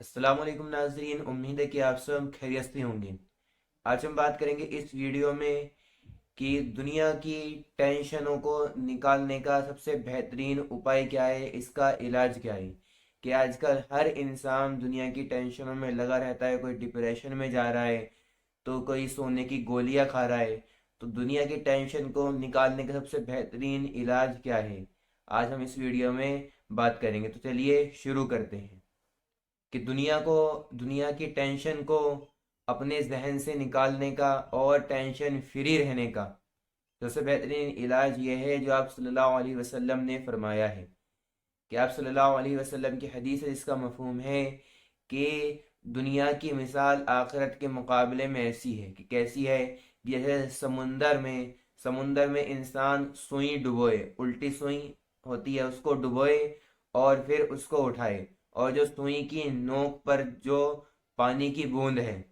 अस्सलाम वालेकुम नाजरीन, उम्मीद है कि आप सब खैरियत से होंगे। आज हम बात करेंगे इस वीडियो में कि दुनिया की टेंशनों को निकालने का सबसे बेहतरीन उपाय क्या है, इसका इलाज क्या है। कि आजकल हर इंसान दुनिया की टेंशनों में लगा रहता है, कोई डिप्रेशन में जा रहा है तो कोई सोने की गोलियां खा रहा है। तो दुनिया की टेंशन को निकालने का सबसे बेहतरीन इलाज क्या है, आज हम इस वीडियो में बात करेंगे। तो चलिए शुरू करते हैं कि दुनिया की टेंशन को अपने जहन से निकालने का और टेंशन फ्री रहने का सबसे बेहतरीन इलाज यह है जो आप सल्लल्लाहु अलैहि वसल्लम ने फरमाया है। कि आप सल्लल्लाहु अलैहि वसल्लम की हदीस है जिसका मफहूम है कि दुनिया की मिसाल आखिरत के मुकाबले में ऐसी है कि कैसी है। जैसे समुंदर में इंसान सुई डुबोए, उल्टी सुई होती है उसको डुबोए और फिर उसको उठाए, और जो सुई की नोक पर जो पानी की बूंद है,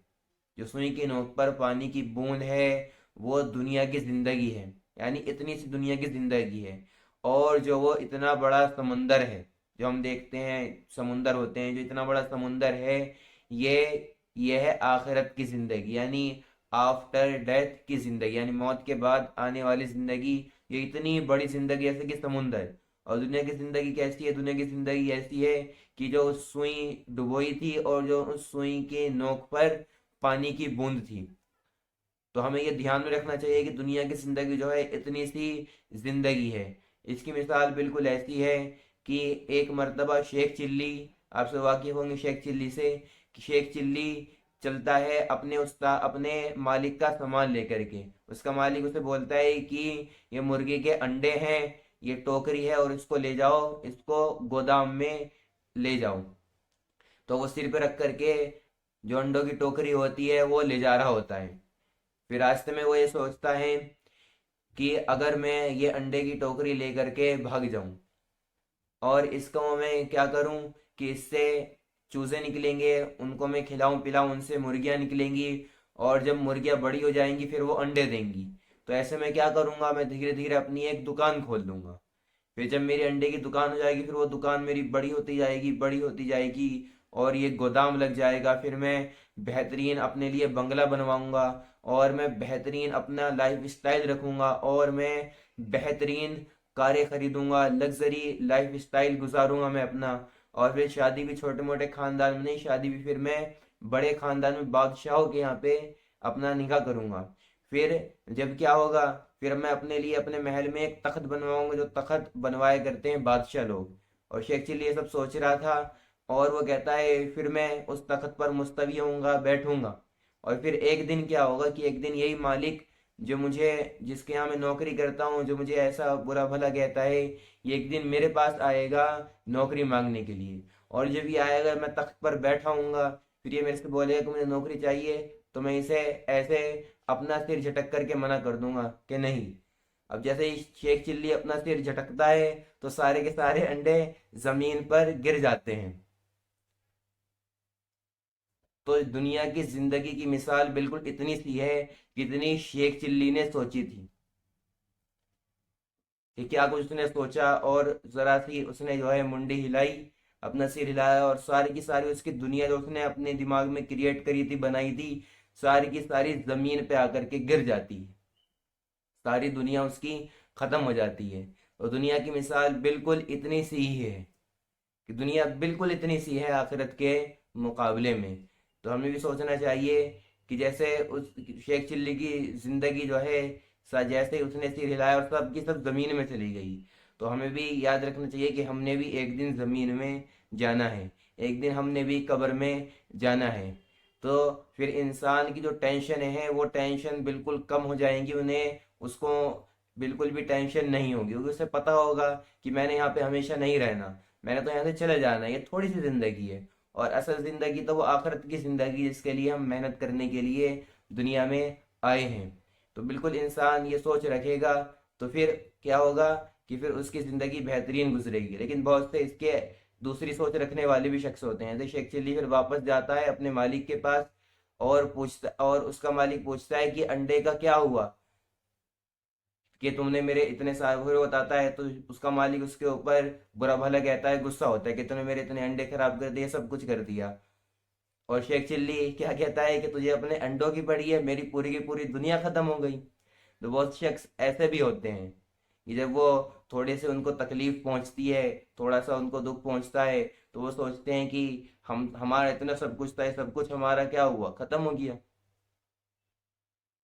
जो सुई की नोक पर पानी की बूंद है, वो दुनिया की जिंदगी है। यानी इतनी सी दुनिया की जिंदगी है। और जो वो इतना बड़ा समुंदर है, जो हम देखते हैं समुंदर होते हैं, जो इतना बड़ा समुंदर है, ये ये है आखिरत की जिंदगी, यानी आफ्टर डेथ की जिंदगी, यानी मौत के बाद आने वाली जिंदगी। ये इतनी बड़ी जिंदगी जैसे कि समुंदर। और दुनिया की जिंदगी कैसी है? दुनिया की जिंदगी ऐसी है कि जो उस सुई डुबोई थी और जो उस सुई के नोक पर पानी की बूंद थी। तो हमें ये ध्यान में रखना चाहिए कि दुनिया की जिंदगी जो है इतनी सी जिंदगी है। इसकी मिसाल बिल्कुल ऐसी है कि एक मर्तबा शेख चिल्ली, आप सब वाकिफ होंगे शेख चिल्ली से, कि शेख चिल्ली चलता है अपने मालिक का सामान लेकर के। उसका मालिक उसे बोलता है कि ये मुर्गी के अंडे हैं, ये टोकरी है और इसको ले जाओ, इसको गोदाम में ले जाओ। तो वो सिर पे रख करके जो अंडों की टोकरी होती है वो ले जा रहा होता है। फिर रास्ते में वो ये सोचता है कि अगर मैं ये अंडे की टोकरी लेकर के भाग जाऊं और इसको मैं क्या करूं कि इससे चूजे निकलेंगे, उनको मैं खिलाऊं पिलाऊं, उनसे मुर्गियां निकलेंगी, और जब मुर्गियां बड़ी हो जाएंगी फिर वो अंडे देंगी। तो ऐसे में क्या करूंगा, मैं धीरे धीरे अपनी एक दुकान खोल दूंगा। फिर जब मेरी अंडे की दुकान हो जाएगी फिर वो दुकान मेरी बड़ी होती जाएगी, बड़ी होती जाएगी, और ये गोदाम लग जाएगा। फिर मैं बेहतरीन अपने लिए बंगला बनवाऊंगा, और मैं बेहतरीन अपना लाइफ स्टाइल रखूंगा, और मैं बेहतरीन कारें खरीदूंगा, लग्जरी लाइफ स्टाइल गुजारूंगा मैं अपना। और फिर शादी भी छोटे मोटे खानदान में नहीं, शादी भी फिर मैं बड़े खानदान में बादशाहों के यहाँ पे अपना निकाह करूंगा। फिर जब क्या होगा, फिर मैं अपने लिए अपने महल में एक तख्त बनवाऊंगा, जो तख्त बनवाए करते हैं बादशाह लोग। और शेख चिल्ली ये सब सोच रहा था, और वो कहता है फिर मैं उस तख्त पर मुस्तवी होऊंगा, बैठूंगा। और फिर एक दिन क्या होगा कि एक दिन यही मालिक जो मुझे, जिसके यहाँ मैं नौकरी करता हूँ, जो मुझे ऐसा बुरा भला कहता है, ये एक दिन मेरे पास आएगा नौकरी मांगने के लिए। और जब ये आएगा मैं तख्त पर बैठा हूँगा, फिर ये मेरे से बोलेगा कि मुझे नौकरी चाहिए, तो मैं इसे ऐसे अपना सिर झटक करके मना कर दूंगा कि नहीं। अब जैसे ही शेख चिल्ली अपना सिर झटकता है तो सारे के सारे अंडे जमीन पर गिर जाते हैं। तो दुनिया की जिंदगी की मिसाल बिल्कुल इतनी सी है जितनी शेख चिल्ली ने सोची थी। कि क्या कुछ उसने सोचा, और जरा सी उसने जो है मुंडी हिलाई, अपना सिर हिलाया, और सारी की सारी उसकी दुनिया जो उसने अपने दिमाग में क्रिएट करी थी, बनाई थी, सारी की सारी जमीन पे आकर के गिर जाती है। सारी दुनिया उसकी खत्म हो जाती है। और दुनिया की मिसाल बिल्कुल इतनी सी ही है, कि दुनिया बिल्कुल इतनी सी है आखिरत के मुकाबले में। तो हमें भी सोचना चाहिए कि जैसे उस शेख चिल्ली की जिंदगी जो है, जैसे ही उसने सिर हिलाया और सब की सब जमीन में चली गई, तो हमें भी याद रखना चाहिए कि हमने भी एक दिन जमीन में जाना है, एक दिन हमने भी कब्र में जाना है। तो फिर इंसान की जो टेंशन है वो टेंशन बिल्कुल कम हो जाएंगी, उन्हें उसको बिल्कुल भी टेंशन नहीं होगी, क्योंकि उसे पता होगा कि मैंने यहाँ पे हमेशा नहीं रहना, मैंने तो यहाँ से चले जाना है, ये थोड़ी सी जिंदगी है। और असल जिंदगी तो वो आखिरत की जिंदगी, जिसके लिए हम मेहनत करने के लिए दुनिया में आए हैं। तो बिल्कुल इंसान ये सोच रखेगा तो फिर क्या होगा कि फिर उसकी जिंदगी बेहतरीन गुजरेगी। लेकिन बहुत से इसके दूसरी सोच रखने वाले भी शख्स होते हैं। जैसे शेख चिल्ली फिर वापस जाता है अपने मालिक के पास, और पूछता, और उसका मालिक पूछता है कि अंडे का क्या हुआ, कि तुमने मेरे इतने सारे, फिर वो बताता है तो उसका मालिक उसके ऊपर बुरा भला कहता है, गुस्सा होता है कि तूने मेरे इतने अंडे खराब कर दिए, सब कुछ कर दिया। और शेख चिल्ली क्या कहता है कि तुझे अपने अंडों की पड़ी है, मेरी पूरी की पूरी दुनिया खत्म हो गई। तो बहुत शख्स ऐसे भी होते हैं कि जब वो थोड़े से उनको तकलीफ पहुंचती है, थोड़ा सा उनको दुख पहुंचता है, तो वो सोचते हैं कि हम हमारा इतना सब कुछ था, ये सब कुछ हमारा क्या हुआ, खत्म हो गया।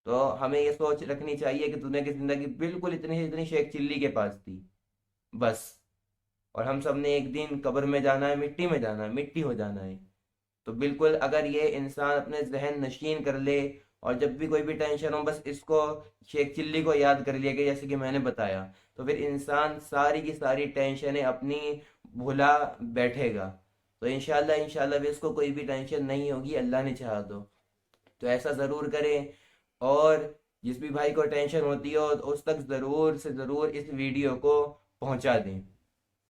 तो हमें ये सोच रखनी चाहिए कि दुनिया की जिंदगी बिल्कुल इतनी इतनी शेख चिल्ली के पास थी, बस। और हम सब ने एक दिन कब्र में जाना है, मिट्टी में जाना है, मिट्टी हो जाना है। तो बिल्कुल अगर ये इंसान अपने जहन नशीन कर ले, और जब भी कोई भी टेंशन हो बस इसको, शेख चिल्ली को याद कर लिया कि जैसे कि मैंने बताया, तो फिर इंसान सारी की सारी टेंशनें अपनी भुला बैठेगा। तो इंशाल्लाह इंशाल्लाह भी इसको कोई भी टेंशन नहीं होगी, अल्लाह ने चाहा तो ऐसा ज़रूर करें। और जिस भी भाई को टेंशन होती हो तो उस तक ज़रूर से ज़रूर इस वीडियो को पहुंचा दें।